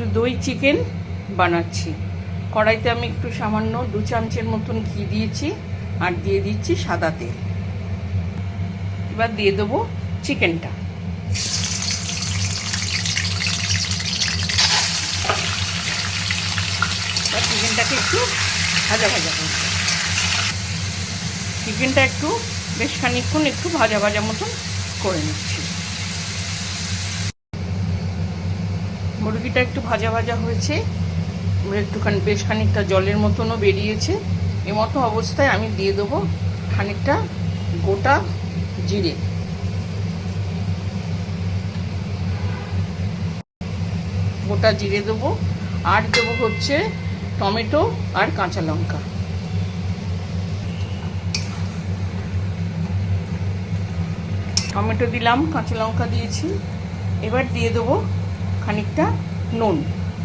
একটু দই চিকেন বানাচ্ছি। কড়াইতে আমি একটু সামান্য 2 চামচের মতন ঘি দিয়েছি আর দিয়ে দিচ্ছি সাদা তেল। এবার দিয়ে দেবো চিকেনটা। এবার চিকেনটাকে একটু ভাজা ভাজা করব। চিকেনটা একটু বেশ খানিকক্ষণ একটু ভাজা ভাজা মতন করে নিচ্ছি। মুরগিটা একটু ভাজা ভাজা হয়েছে, একটুখানি বেশ খানিকটা জলের মতনও বেরিয়েছে। এমতো অবস্থায় আমি দিয়ে দেবো খানিকটা গোটা জিরে। গোটা জিরে দেবো আর দেবো হচ্ছে টমেটো আর কাঁচা লঙ্কা। টমেটো দিলাম, কাঁচা লঙ্কা দিয়েছি। এবার দিয়ে দেবো খানিকটা নুন।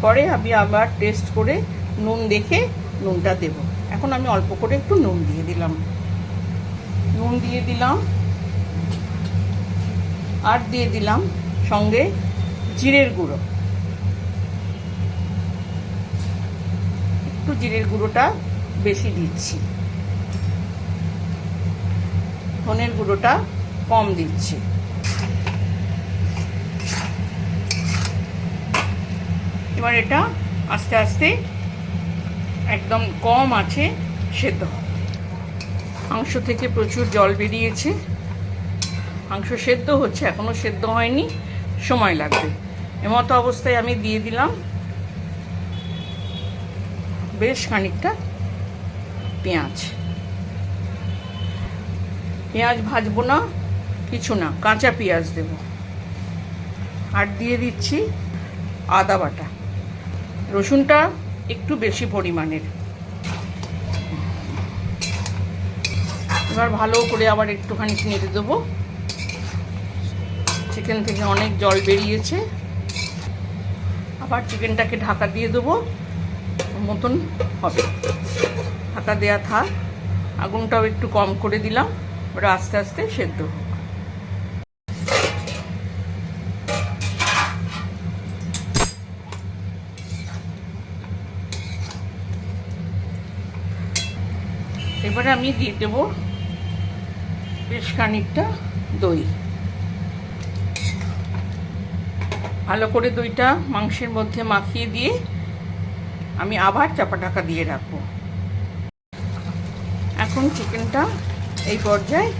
পরে আমি আবার টেস্ট করে নুন দেখে নুনটা দেব। এখন আমি অল্প করে একটু নুন দিয়ে দিলাম। আর দিয়ে দিলাম সঙ্গে জিরের গুঁড়ো। একটু জিরের গুঁড়োটা বেশি দিচ্ছি, ধনের গুঁড়োটা কম দিচ্ছি। এবার এটা আস্তে আস্তে একদম কম আছে সেদ্ধ হবে। মাংস থেকে প্রচুর জল বেরিয়েছে, মাংস সেদ্ধ হচ্ছে, এখনো সেদ্ধ হয়নি, সময় লাগবে। এমতো অবস্থায় আমি দিয়ে দিলাম বেশ খানিকটা পেঁয়াজ। পেঁয়াজ ভাজবো না, কিছু না, কাঁচা পেঁয়াজ দেব। আর দিয়ে দিচ্ছি আদা বাটা। রসুনটা একটু বেশি পরিমাণের। এবার ভালো করে আবার একটুখানি নেড়ে দেবো। চিকেন থেকে অনেক জল বেরিয়েছে। আবার চিকেনটাকে ঢাকা দিয়ে দেবো মতন হবে। ঢাকা দেওয়া থাক, আগুনটাও একটু কম করে দিলাম। ওটা আস্তে আস্তে সেদ্ধ হোক। এবারে আমি দিয়ে দেবো বেশ খানিকটা দই। ভালো করে দইটা মাংসের মধ্যে মাখিয়ে দিয়ে আমি আবার চাপা ঢাকা দিয়ে রাখবো। এখন চিকেনটা এই পর্যায়ে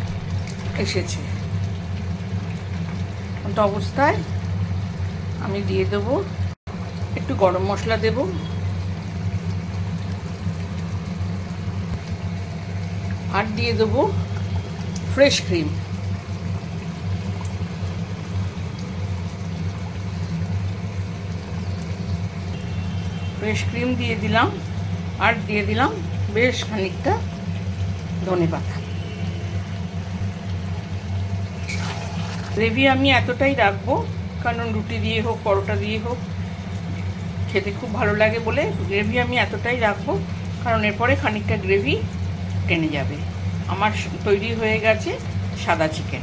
এসেছে। তো অবস্থায় আমি দিয়ে দেবো একটু গরম মশলা দেব, আর দিয়ে দেবো ফ্রেশ ক্রিম। ফ্রেশ ক্রিম দিয়ে দিলাম আর দিয়ে দিলাম বেশ খানিকটা ধনেপাতা। গ্রেভি আমি এতটাই রাখবো কারণ রুটি দিয়ে হোক পরোটা দিয়ে হোক খেতে খুব ভালো লাগে বলে গ্রেভি আমি এতটাই রাখবো, কারণ এরপরে খানিকটা গ্রেভি টেনে যাবে। আমার তৈরি হয়ে গেছে সাদা চিকেন।